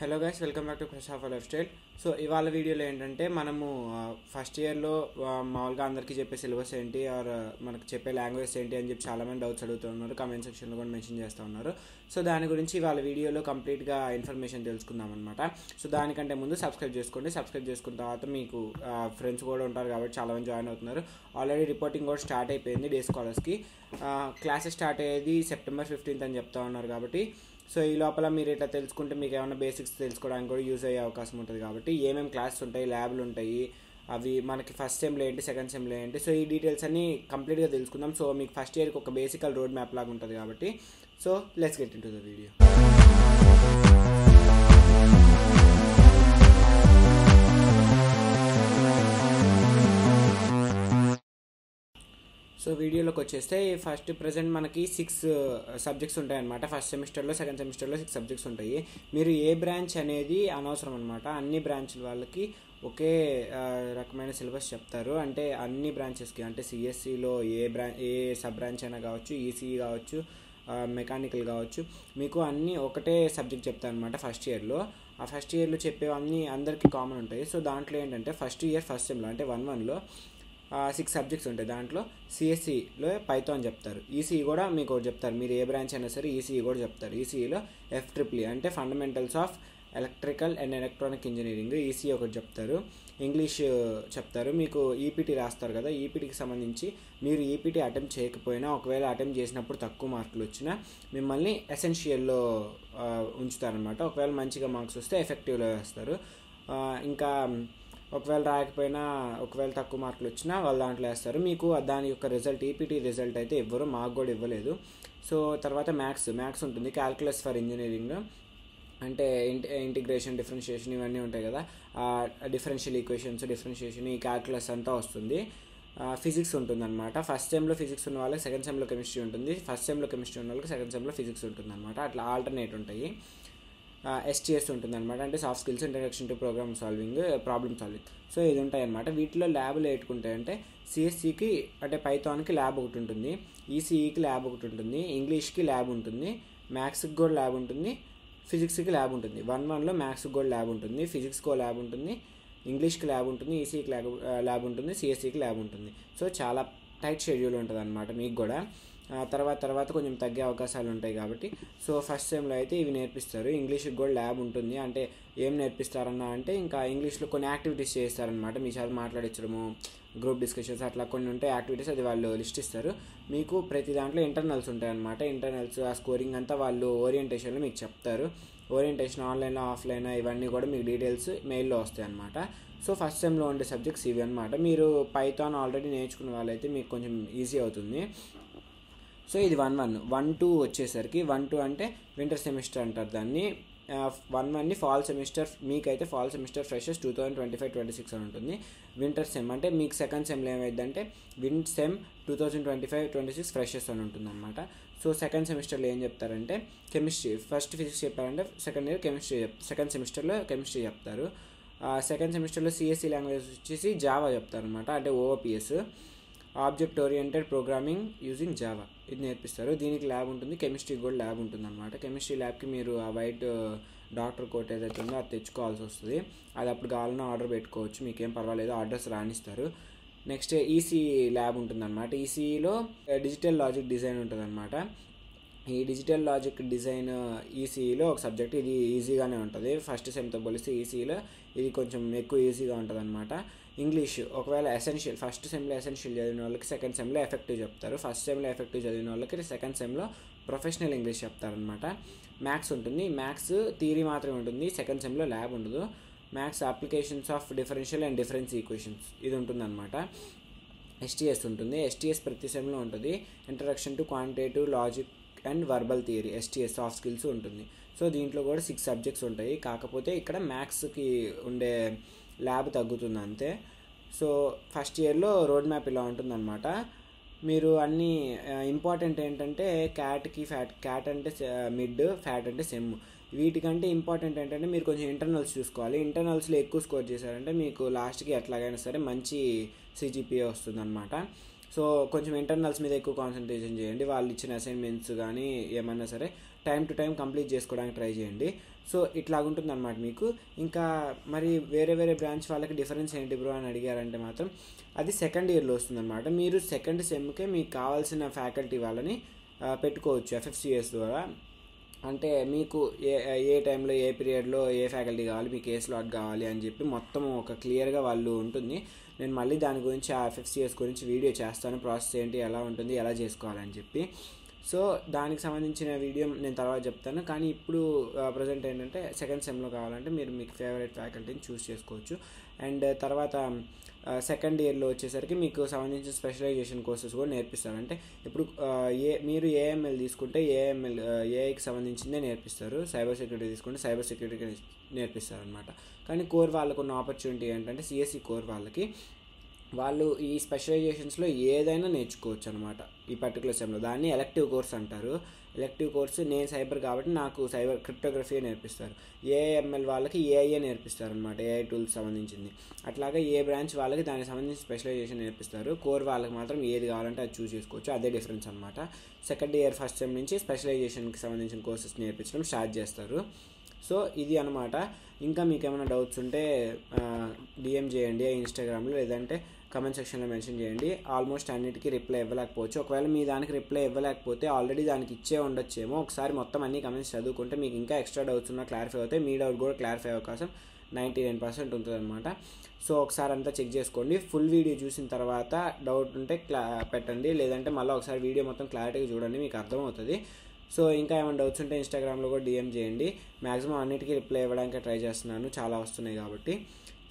Hello guys, welcome back to fresh of life style. So ఇవాళ వీడియోలో ఏంటంటే మనము ఫస్ట్ ఇయర్లో మామూలుగా అందరికీ చెప్పే సిలబస్ ఏంటి ఆర్ మనకు చెప్పే లాంగ్వేజ్ ఏంటి అని చెప్పి చాలామంది డౌట్స్ అడుగుతున్నారు. కామెంట్ సెక్షన్లో కూడా మెన్షన్ చేస్తూ ఉన్నారు. సో దాని గురించి ఇవాళ వీడియోలో కంప్లీట్గా ఇన్ఫర్మేషన్ తెలుసుకుందాం అనమాట. సో దానికంటే ముందు సబ్స్క్రైబ్ చేసుకోండి. సబ్స్క్రైబ్ చేసుకున్న తర్వాత మీకు ఫ్రెండ్స్ కూడా ఉంటారు కాబట్టి చాలామంది జాయిన్ అవుతున్నారు. ఆల్రెడీ రిపోర్టింగ్ కూడా స్టార్ట్ అయిపోయింది డే స్కాలర్స్కి. క్లాసెస్ స్టార్ట్ అయ్యేది September 15th అని చెప్తా ఉన్నారు కాబట్టి సో ఈ లోపల మీరు ఇట్లా తెలుసుకుంటే మీకు ఏమైనా బేసిక్స్ తెలుసుకోవడానికి కూడా యూజ్ అయ్యే అవకాశం ఉంటుంది. కాబట్టి ఏమేమి క్లాసెస్ ఉంటాయి, ల్యాబ్లు ఉంటాయి, అవి మనకి ఫస్ట్ సెమ్లో ఏంటి, సెకండ్ సెమ్లో ఏంటి, సో ఈ డీటెయిల్స్ అన్ని కంప్లీట్గా తెలుసుకుందాం. సో మీకు ఫస్ట్ ఇయర్కి ఒక బేసికల్ రోడ్ మ్యాప్ లాగా ఉంటుంది కాబట్టి so let's get into the video. So వీడియోలోకి వచ్చేస్తే ఫస్ట్ ప్రజెంట్ మనకి 6 సబ్జెక్ట్స్ ఉంటాయన్నమాట. ఫస్ట్ సెమిస్టర్లో, సెకండ్ సెమిస్టర్లో 6 సబ్జెక్ట్స్ ఉంటాయి. మీరు ఏ బ్రాంచ్ అనేది అనవసరం అనమాట. అన్ని బ్రాంచ్ల వాళ్ళకి ఒకే రకమైన సిలబస్ చెప్తారు. అంటే అన్ని బ్రాంచెస్కి, అంటే సిఎస్సిలో ఏ సబ్ బ్రాంచ్ అయినా కావచ్చు, ఈసీఈ కావచ్చు, మెకానికల్ కావచ్చు, మీకు అన్నీ ఒకటే సబ్జెక్ట్ చెప్తారు అనమాట ఫస్ట్ ఇయర్లో. ఆ ఫస్ట్ ఇయర్లో చెప్పేవన్నీ అందరికీ కామన్ ఉంటాయి. సో దాంట్లో ఏంటంటే ఫస్ట్ ఇయర్ ఫస్ట్ సెమ్లో అంటే 1-1లో 6 సబ్జెక్ట్స్ ఉంటాయి. దాంట్లో సిఎస్సిలో పైథాన్ చెప్తారు, ఈసీఈ కూడా మీకు ఒకటి చెప్తారు. మీరు ఏ బ్రాంచ్ అయినా సరే ఈసీఈ కూడా చెప్తారు. ఈసీఈలో FEEE అంటే fundamentals of electrical and electronic engineering, ECE ఒకటి చెప్తారు. ఇంగ్లీష్ చెప్తారు. మీకు ఈపీటీ రాస్తారు కదా, ఈపీటీకి సంబంధించి మీరు ఈపీటీ అటెంప్ట్ చేయకపోయినా, ఒకవేళ అటెంప్ట్ చేసినప్పుడు తక్కువ మార్కులు వచ్చినా మిమ్మల్ని ఎసెన్షియల్లో ఉంచుతారనమాట. ఒకవేళ మంచిగా మార్క్స్ వస్తే ఎఫెక్టివ్లో వేస్తారు. ఇంకా ఒకవేళ రాకపోయినా, ఒకవేళ తక్కువ మార్కులు వచ్చినా వాళ్ళు దాంట్లో వేస్తారు. మీకు దాని యొక్క రిజల్ట్, ఈపీటీ రిజల్ట్ అయితే ఇవ్వరు, మాకు కూడా ఇవ్వలేదు. సో తర్వాత మ్యాథ్స్ ఉంటుంది, క్యాల్కులస్ ఫర్ ఇంజనీరింగ్, అంటే ఇంటిగ్రేషన్, డిఫరెన్షియేషన్ ఇవన్నీ ఉంటాయి కదా, డిఫరెన్షియల్ ఈక్వేషన్స్, డిఫరెన్షియేషన్, ఈ క్యాల్కులస్ అంతా వస్తుంది. ఫిజిక్స్ ఉంటుందన్నమాట. ఫస్ట్ సెమ్లో ఫిజిక్స్ ఉన్న వాళ్ళకి సెకండ్ సెమ్లో కెమిస్ట్రీ ఉంటుంది, ఫస్ట్ సెమ్లో కెమిస్ట్రీ ఉన్న వాళ్ళకి సెకండ్ సెమ్లో ఫిజిక్స్ ఉంటుంది అనమాట. అట్లా ఆల్టర్నేట్ ఉంటాయి. STS ఉంటుందన్నమాట, అంటే soft skills, introduction to problem solving. So ఇది ఉంటాయి అన్నమాట. వీటిలో ల్యాబ్లు ఎట్టుకుంటాయంటే సిఎస్సికి అంటే పైథాన్కి ల్యాబ్ ఒకటి ఉంటుంది, ఈసీఈకి ల్యాబ్ ఒకటి ఉంటుంది, ఇంగ్లీష్కి ల్యాబ్ ఉంటుంది, మ్యాథ్స్కి కూడా ల్యాబ్ ఉంటుంది, ఫిజిక్స్కి ల్యాబ్ ఉంటుంది. 1-1లో మ్యాథ్స్కి కూడా ల్యాబ్ ఉంటుంది, ఫిజిక్స్కి ల్యాబ్ ఉంటుంది, ఇంగ్లీష్కి ల్యాబ్ ఉంటుంది, ఈసీఈకి ల్యాబ్ ఉంటుంది, సిఎస్సికి ల్యాబ్ ఉంటుంది. సో చాలా టైట్ షెడ్యూల్ ఉంటుంది అనమాట మీకు కూడా. తర్వాత కొంచెం తగ్గే అవకాశాలు ఉంటాయి కాబట్టి సో ఫస్ట్ సెమ్లో అయితే ఇవి నేర్పిస్తారు. ఇంగ్లీష్కి కూడా ల్యాబ్ ఉంటుంది. అంటే ఏం నేర్పిస్తారన్నా అంటే ఇంకా ఇంగ్లీష్లో కొన్ని యాక్టివిటీస్ చేస్తారనమాట. మీ చేత మాట్లాడించడము, గ్రూప్ డిస్కషన్స్ అట్లా కొన్ని ఉంటాయి యాక్టివిటీస్, అది వాళ్ళు లిస్ట్ ఇస్తారు. మీకు ప్రతి దాంట్లో ఇంటర్నల్స్ ఉంటాయి అన్నమాట. ఇంటర్నల్స్ ఆ స్కోరింగ్ అంతా వాళ్ళు ఓరియంటేషన్లో మీకు చెప్తారు. ఓరియంటేషన్ ఆన్లైన్లో, ఆఫ్లైన్ ఇవన్నీ కూడా మీకు డీటెయిల్స్ మెయిల్లో వస్తాయి అన్నమాట. సో ఫస్ట్ సెమ్లో ఉండే సబ్జెక్ట్స్ ఇవి అనమాట. మీరు పైథాన్ ఆల్రెడీ నేర్చుకున్న వాళ్ళైతే మీకు కొంచెం ఈజీ అవుతుంది. సో ఇది 1-1 వచ్చేసరికి 1-2 అంటే వింటర్ సెమిస్టర్ అంటారు దాన్ని. 1-1ని ఫాల్ సెమిస్టర్, మీకైతే ఫాల్ సెమిస్టర్ ఫ్రెషర్స్ 2025-26 అని ఉంటుంది. వింటర్ సెమ్ అంటే మీకు సెకండ్ సెమ్లో ఏమైందంటే వింటర్ సెమ్ 2025-26 ఫ్రెషర్స్ అని ఉంటుంది అనమాట. సో సెకండ్ సెమిస్టర్లో ఏం చెప్తారంటే కెమిస్ట్రీ, ఫస్ట్ ఫిజిక్స్ చెప్పారంటే సెకండ్ సెమిస్టర్లో కెమిస్ట్రీ చెప్తారు. సెకండ్ సెమిస్టర్లో సిఎస్సి లాంగ్వేజ్ వచ్చేసి జావా చెప్తారు అనమాట, అంటే OOPS, object oriented programming using Java, ఇది నేర్పిస్తారు. దీనికి ల్యాబ్ ఉంటుంది, కెమిస్ట్రీకి కూడా ల్యాబ్ ఉంటుంది అనమాట. కెమిస్ట్రీ ల్యాబ్కి మీరు ఆ వైట్ డాక్టర్ కోట్ ఏదైతే ఉందో అది తెచ్చుకోవాల్సి వస్తుంది. అది అప్పుడు కావాలన్నా ఆర్డర్ పెట్టుకోవచ్చు, మీకేం పర్వాలేదు, ఆర్డర్స్ రానిస్తారు. నెక్స్ట్ ఈసీ ల్యాబ్ ఉంటుందన్నమాట. ఈసీలో డిజిటల్ లాజిక్ డిజైన్ ఉంటుందన్నమాట. ఈ డిజిటల్ లాజిక్ డిజైన్ ఈసీఈలో ఒక సబ్జెక్ట్, ఇది ఈజీగానే ఉంటుంది. ఫస్ట్ సెమ్తో పోలిస్తే ఈసీఈలో ఇది కొంచెం ఎక్కువ ఈజీగా ఉంటుంది అనమాట. ఇంగ్లీష్ ఒకవేళ ఎసెన్షియల్, ఫస్ట్ సెమ్లో ఎసెన్షియల్ చదివిన వాళ్ళకి సెకండ్ సెమ్లో ఎఫెక్టివ్ చెప్తారు. ఫస్ట్ సెమ్లో ఎఫెక్టివ్ చదివిన వాళ్ళకి సెకండ్ సెమ్లో ప్రొఫెషనల్ ఇంగ్లీష్ చెప్తారనమాట. మ్యాథ్స్ ఉంటుంది, మ్యాథ్స్ థియరీ మాత్రమే ఉంటుంది, సెకండ్ సెమ్లో ల్యాబ్ ఉండదు. Maths applications of differential and difference equations ఇది ఉంటుందన్నమాట. STS ఉంటుంది, STS ప్రతి సెమ్లో ఉంటుంది. Introduction to quantitative logic and verbal theory, STS soft skills ఉంటుంది. సో దీంట్లో కూడా 6 సబ్జెక్ట్స్ ఉంటాయి. కాకపోతే ఇక్కడ మ్యాథ్స్కి ఉండే ల్యాబ్ తగ్గుతుంది అంతే. సో ఫస్ట్ ఇయర్లో రోడ్ మ్యాప్ ఇలా ఉంటుందన్నమాట. మీరు అన్నీ ఇంపార్టెంట్ ఏంటంటే క్యాట్ అంటే మిడ్, ఫ్యాట్ అంటే సెమ్. వీటికంటే ఇంపార్టెంట్ ఏంటంటే మీరు కొంచెం ఇంటర్నల్స్ చూసుకోవాలి. ఇంటర్నల్స్లో ఎక్కువ స్కోర్ చేశారంటే మీకు లాస్ట్కి ఎట్లాగైనా సరే మంచి CGPA వస్తుందన్నమాట. సో కొంచెం ఇంటర్నల్స్ మీద ఎక్కువ కాన్సన్ట్రేషన్ చేయండి. వాళ్ళు ఇచ్చిన అసైన్మెంట్స్ కానీ ఏమన్నా సరే టైం టు టైం కంప్లీట్ చేసుకోవడానికి ట్రై చేయండి. సో ఇట్లాగుంటుంది అనమాట మీకు. ఇంకా మరి వేరే వేరే బ్రాంచ్ వాళ్ళకి డిఫరెన్స్ ఏంటి బ్రో అని అడిగారంటే మాత్రం అది సెకండ్ ఇయర్లో వస్తుందన్నమాట. మీరు సెకండ్ సెమ్కే మీకు కావాల్సిన ఫ్యాకల్టీ వాళ్ళని పెట్టుకోవచ్చు FFCS ద్వారా. అంటే మీకు ఏ టైంలో ఏ పీరియడ్లో ఏ ఫ్యాకల్టీ కావాలి, మీకు ఏ స్లాట్ కావాలి అని చెప్పి మొత్తం ఒక క్లియర్గా వాళ్ళు ఉంటుంది. నేను మళ్ళీ దాని గురించి ఆ FFCS గురించి వీడియో చేస్తాను, ప్రాసెస్ ఏంటి, ఎలా ఉంటుంది, ఎలా చేసుకోవాలని చెప్పి. సో దానికి సంబంధించిన వీడియో నేను తర్వాత చెప్తాను. కానీ ఇప్పుడు ప్రజెంట్ ఏంటంటే సెకండ్ సెమ్లో కావాలంటే మీరు మీకు ఫేవరెట్ ఫ్యాకల్టీని చూస్ చేసుకోవచ్చు. అండ్ తర్వాత సెకండ్ ఇయర్లో వచ్చేసరికి మీకు సంబంధించిన స్పెషలైజేషన్ కోర్సెస్ కూడా నేర్పిస్తారు. అంటే ఇప్పుడు మీరు AML తీసుకుంటే AIకి సంబంధించిందే నేర్పిస్తారు, సైబర్ సెక్యూరిటీ తీసుకుంటే సైబర్ సెక్యూరిటీకి నేర్పిస్తారు అనమాట. కానీ కోర్ వాళ్ళకు ఉన్న ఆపర్చునిటీ ఏంటంటే CSE కోర్ వాళ్ళకి వాళ్ళు ఈ స్పెషలైజేషన్స్లో ఏదైనా నేర్చుకోవచ్చు అనమాట. ఈ పర్టికులర్ సెమ్లో దాన్ని ఎలెక్టివ్ కోర్స్ అంటారు. ఎలెక్టివ్ కోర్సు నేను సైబర్ కాబట్టి నాకు సైబర్ క్రిప్టోగ్రఫీ నేర్పిస్తారు. AML వాళ్ళకి AI నేర్పిస్తారు అనమాట, AI టూల్స్ సంబంధించింది. అట్లాగే ఏ బ్రాంచ్ వాళ్ళకి దానికి సంబంధించిన స్పెషలైజేషన్ నేర్పిస్తారు. కోర్ వాళ్ళకి మాత్రం ఏది కావాలంటే అది చూస్ చేసుకోవచ్చు. అదే డిఫరెన్స్ అనమాట. సెకండ్ ఇయర్ ఫస్ట్ సెమ్ నుంచి స్పెషలైజేషన్కి సంబంధించిన కోర్సెస్ నేర్పించడం స్టార్ట్ చేస్తారు. సో ఇది అనమాట. ఇంకా మీకు ఏమైనా డౌట్స్ ఉంటే DM చేయండి ఇన్స్టాగ్రామ్లో, లేదంటే కమెంట్ సెక్షన్లో మెన్షన్ చేయండి. ఆల్మోస్ట్ అన్నిటికీ రిప్లై ఇవ్వలేకపోవచ్చు. ఒకవేళ మీ దానికి రిప్లై ఇవ్వలేకపోతే ఆల్రెడీ దానికి ఇచ్చే ఉండొచ్చేమో. ఒకసారి మొత్తం అన్ని కమెంట్స్ చదువుకుంటే మీకు ఇంకా ఎక్స్ట్రా డౌట్స్ ఉన్నా క్లారిఫై అవుతాయి. మీ డౌట్ కూడా క్లారిఫై అవకాశం 99% ఉంటుంది అనమాట. సో ఒకసారి అంతా చెక్ చేసుకోండి. ఫుల్ వీడియో చూసిన తర్వాత డౌట్ ఉంటే పెట్టండి, లేదంటే మళ్ళీ ఒకసారి వీడియో మొత్తం క్లారిటీగా చూడండి, మీకు అర్థమవుతుంది. సో ఇంకా ఏమైనా డౌట్స్ ఉంటే ఇన్స్టాగ్రామ్లో కూడా DM చేయండి. మ్యాక్సిమం అన్నిటికీ రిప్లై ఇవ్వడానికి ట్రై చేస్తున్నాను, చాలా వస్తున్నాయి కాబట్టి.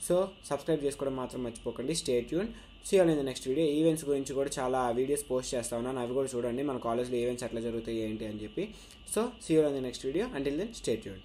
సో సబ్స్క్రైబ్ చేసుకోవడం మాత్రం మర్చిపోకండి. Stay tune. See you in the next video. Events గురించి కూడా చాలా వీడియోస్ పోస్ట్ చేస్తా ఉన్నాను, అవి కూడా చూడండి. మన కాలేజ్లో ఈవెంట్స్ ఎట్లా జరుగుతాయి ఏంటి అని చెప్పి. So see you in the next video. Until then stay tune.